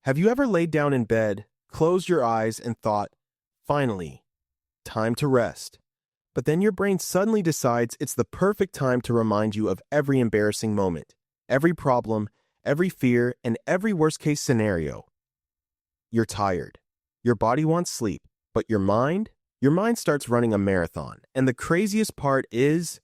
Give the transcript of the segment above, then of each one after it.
Have you ever laid down in bed, closed your eyes, and thought, finally, time to rest? But then your brain suddenly decides it's the perfect time to remind you of every embarrassing moment, every problem, every fear, and every worst-case scenario. You're tired. Your body wants sleep, but your mind starts running a marathon. And the craziest part is,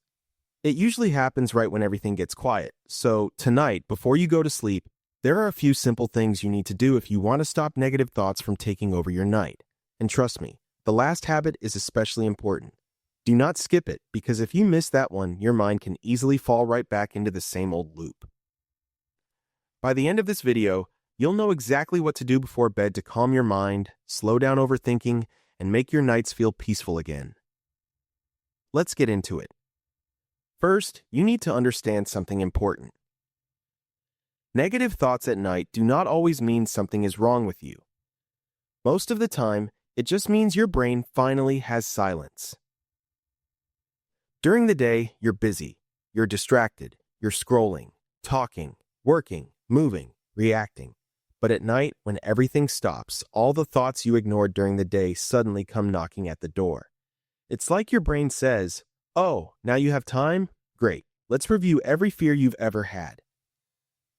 it usually happens right when everything gets quiet. So tonight, before you go to sleep, there are a few simple things you need to do if you want to stop negative thoughts from taking over your night. And trust me, the last habit is especially important. Do not skip it, because if you miss that one, your mind can easily fall right back into the same old loop. By the end of this video, you'll know exactly what to do before bed to calm your mind, slow down overthinking, and make your nights feel peaceful again. Let's get into it. First, you need to understand something important. Negative thoughts at night do not always mean something is wrong with you. Most of the time, it just means your brain finally has silence. During the day, you're busy, you're distracted, you're scrolling, talking, working, moving, reacting. But at night, when everything stops, all the thoughts you ignored during the day suddenly come knocking at the door. It's like your brain says, "Oh, now you have time? Great. Let's review every fear you've ever had."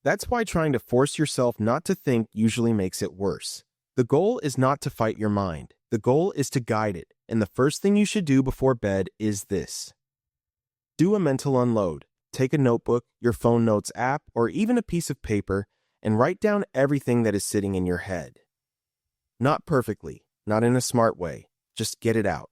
That's why trying to force yourself not to think usually makes it worse. The goal is not to fight your mind. The goal is to guide it. And the first thing you should do before bed is this. Do a mental unload. Take a notebook, your phone notes app, or even a piece of paper, and write down everything that is sitting in your head. Not perfectly, not in a smart way. Just get it out.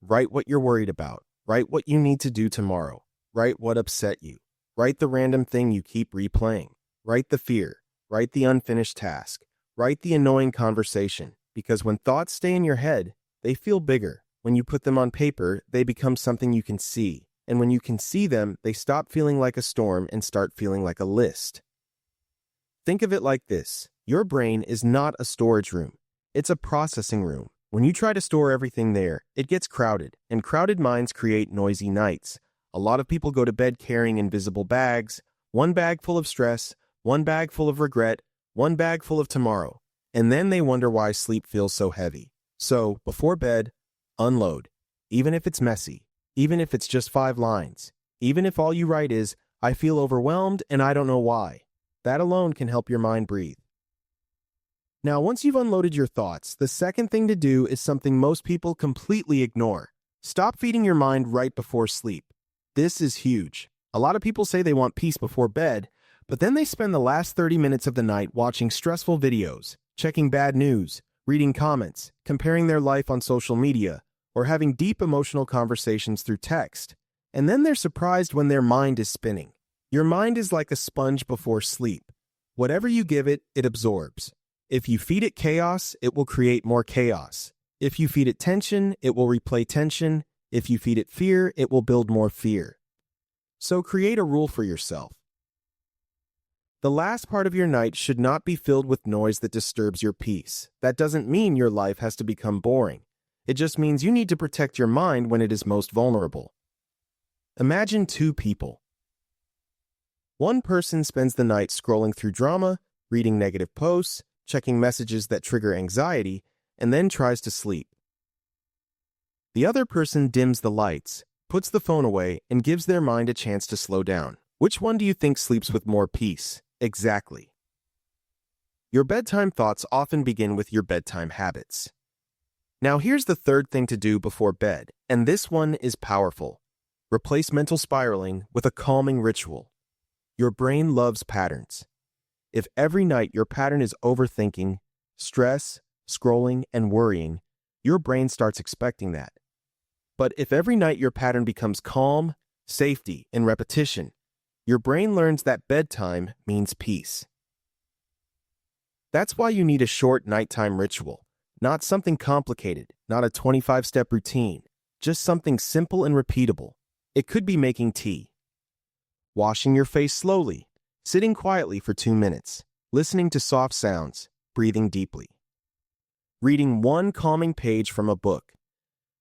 Write what you're worried about. Write what you need to do tomorrow. Write what upset you. Write the random thing you keep replaying. Write the fear. Write the unfinished task. Write the annoying conversation. Because when thoughts stay in your head, they feel bigger. When you put them on paper, they become something you can see. And when you can see them, they stop feeling like a storm and start feeling like a list. Think of it like this. Your brain is not a storage room. It's a processing room. When you try to store everything there, it gets crowded, and crowded minds create noisy nights. A lot of people go to bed carrying invisible bags, one bag full of stress, one bag full of regret, one bag full of tomorrow, and then they wonder why sleep feels so heavy. So, before bed, unload. Even if it's messy, even if it's just 5 lines, even if all you write is, "I feel overwhelmed and I don't know why." That alone can help your mind breathe. Now, once you've unloaded your thoughts, the second thing to do is something most people completely ignore. Stop feeding your mind right before sleep. This is huge. A lot of people say they want peace before bed, but then they spend the last 30 minutes of the night watching stressful videos, checking bad news, reading comments, comparing their life on social media, or having deep emotional conversations through text. And then they're surprised when their mind is spinning. Your mind is like a sponge before sleep. Whatever you give it, it absorbs. If you feed it chaos, it will create more chaos. If you feed it tension, it will replay tension. If you feed it fear, it will build more fear. So create a rule for yourself. The last part of your night should not be filled with noise that disturbs your peace. That doesn't mean your life has to become boring. It just means you need to protect your mind when it is most vulnerable. Imagine 2 people. One person spends the night scrolling through drama, reading negative posts, checking messages that trigger anxiety, and then tries to sleep. The other person dims the lights, puts the phone away, and gives their mind a chance to slow down. Which one do you think sleeps with more peace? Exactly. Your bedtime thoughts often begin with your bedtime habits. Now here's the third thing to do before bed, and this one is powerful. Replace mental spiraling with a calming ritual. Your brain loves patterns. If every night your pattern is overthinking, stress, scrolling, and worrying, your brain starts expecting that. But if every night your pattern becomes calm, safety, and repetition, your brain learns that bedtime means peace. That's why you need a short nighttime ritual, not something complicated, not a 25-step routine, just something simple and repeatable. It could be making tea, washing your face slowly, sitting quietly for 2 minutes, listening to soft sounds, breathing deeply, reading one calming page from a book,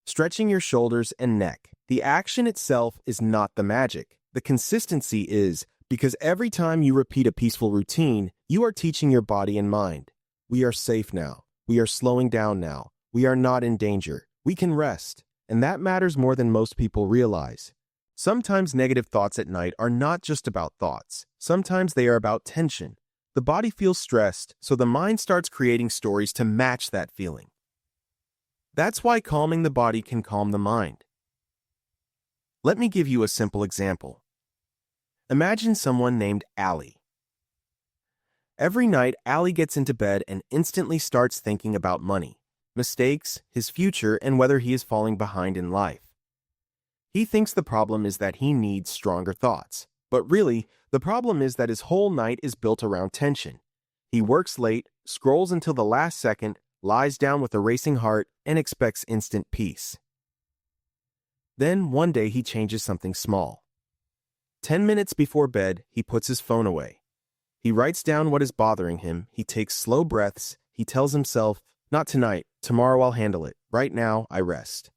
stretching your shoulders and neck. The action itself is not the magic. The consistency is, because every time you repeat a peaceful routine, You are teaching your body and mind. We are safe now. We are slowing down now. We are not in danger. We can rest. And that matters more than most people realize. Sometimes negative thoughts at night are not just about thoughts. Sometimes they are about tension. The body feels stressed, so the mind starts creating stories to match that feeling. That's why calming the body can calm the mind. Let me give you a simple example. Imagine someone named Allie. Every night, Allie gets into bed and instantly starts thinking about money, mistakes, his future, and whether he is falling behind in life. He thinks the problem is that he needs stronger thoughts. But really, the problem is that his whole night is built around tension. He works late, scrolls until the last second, lies down with a racing heart, and expects instant peace. Then, one day, he changes something small. 10 minutes before bed, he puts his phone away. He writes down what is bothering him, he takes slow breaths, he tells himself, "Not tonight, tomorrow I'll handle it, right now I rest."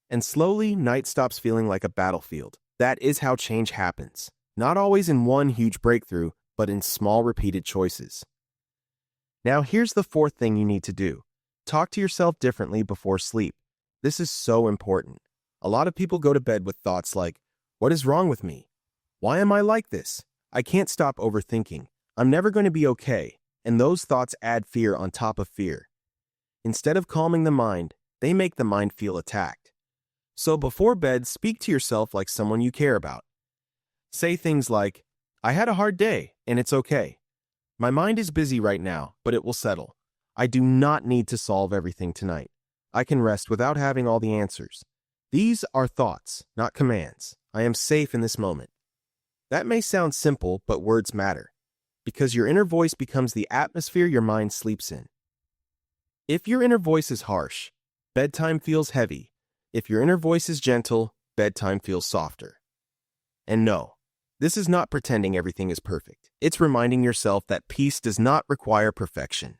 And slowly, night stops feeling like a battlefield. That is how change happens. Not always in one huge breakthrough, but in small repeated choices. Now here's the fourth thing you need to do. Talk to yourself differently before sleep. This is so important. A lot of people go to bed with thoughts like, "What is wrong with me? Why am I like this? I can't stop overthinking. I'm never going to be okay." And those thoughts add fear on top of fear. Instead of calming the mind, they make the mind feel attacked. So before bed, speak to yourself like someone you care about. Say things like, "I had a hard day, and it's okay. My mind is busy right now, but it will settle. I do not need to solve everything tonight. I can rest without having all the answers. These are thoughts, not commands. I am safe in this moment." That may sound simple, but words matter, because your inner voice becomes the atmosphere your mind sleeps in. If your inner voice is harsh, bedtime feels heavy. If your inner voice is gentle, bedtime feels softer. And no, this is not pretending everything is perfect. It's reminding yourself that peace does not require perfection.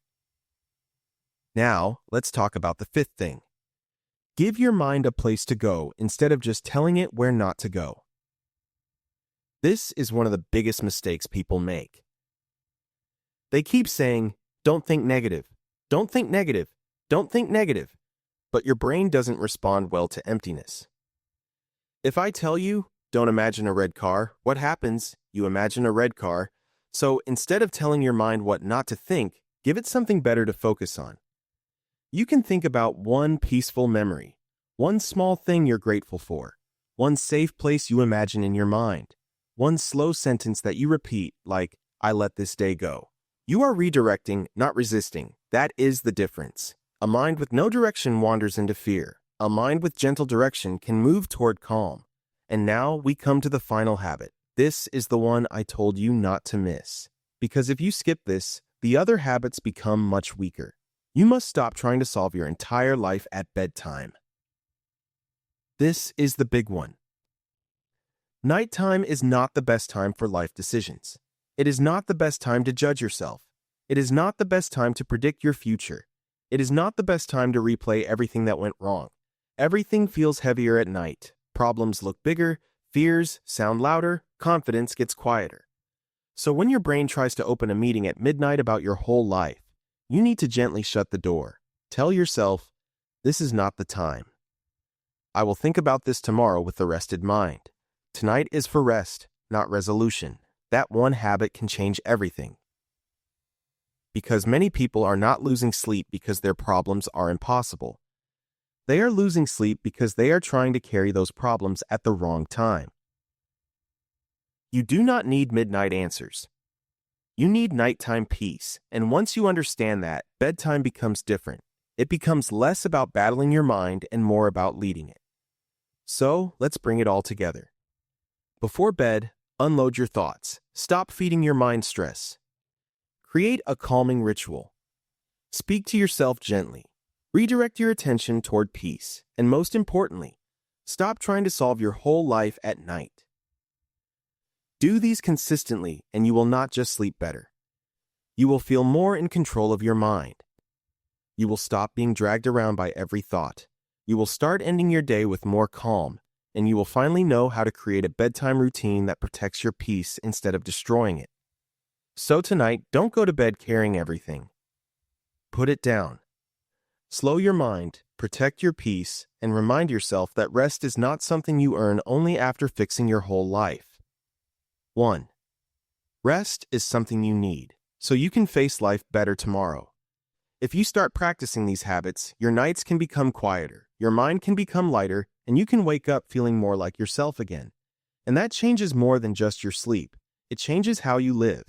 Now, let's talk about the fifth thing. Give your mind a place to go instead of just telling it where not to go. This is one of the biggest mistakes people make. They keep saying, "Don't think negative, don't think negative, don't think negative," but your brain doesn't respond well to emptiness. If I tell you, "Don't imagine a red car," what happens? You imagine a red car. So instead of telling your mind what not to think, give it something better to focus on. You can think about one peaceful memory, one small thing you're grateful for, one safe place you imagine in your mind, one slow sentence that you repeat like, "I let this day go." You are redirecting, not resisting. That is the difference. A mind with no direction wanders into fear. A mind with gentle direction can move toward calm. And now we come to the final habit. This is the one I told you not to miss. Because if you skip this, the other habits become much weaker. You must stop trying to solve your entire life at bedtime. This is the big one. Nighttime is not the best time for life decisions. It is not the best time to judge yourself. It is not the best time to predict your future. It is not the best time to replay everything that went wrong. Everything feels heavier at night. Problems look bigger, fears sound louder, confidence gets quieter. So when your brain tries to open a meeting at midnight about your whole life, you need to gently shut the door. Tell yourself, "This is not the time. I will think about this tomorrow with a rested mind. Tonight is for rest, not resolution." That one habit can change everything. Because many people are not losing sleep because their problems are impossible. They are losing sleep because they are trying to carry those problems at the wrong time. You do not need midnight answers. You need nighttime peace, and once you understand that, bedtime becomes different. It becomes less about battling your mind and more about leading it. So, let's bring it all together. Before bed, unload your thoughts. Stop feeding your mind stress. Create a calming ritual. Speak to yourself gently. Redirect your attention toward peace. And most importantly, stop trying to solve your whole life at night. Do these consistently, and you will not just sleep better. You will feel more in control of your mind. You will stop being dragged around by every thought. You will start ending your day with more calm, and you will finally know how to create a bedtime routine that protects your peace instead of destroying it. So tonight, don't go to bed carrying everything. Put it down. Slow your mind, protect your peace, and remind yourself that rest is not something you earn only after fixing your whole life. 1. Rest is something you need, so you can face life better tomorrow. If you start practicing these habits, your nights can become quieter, your mind can become lighter, and you can wake up feeling more like yourself again. And that changes more than just your sleep. It changes how you live.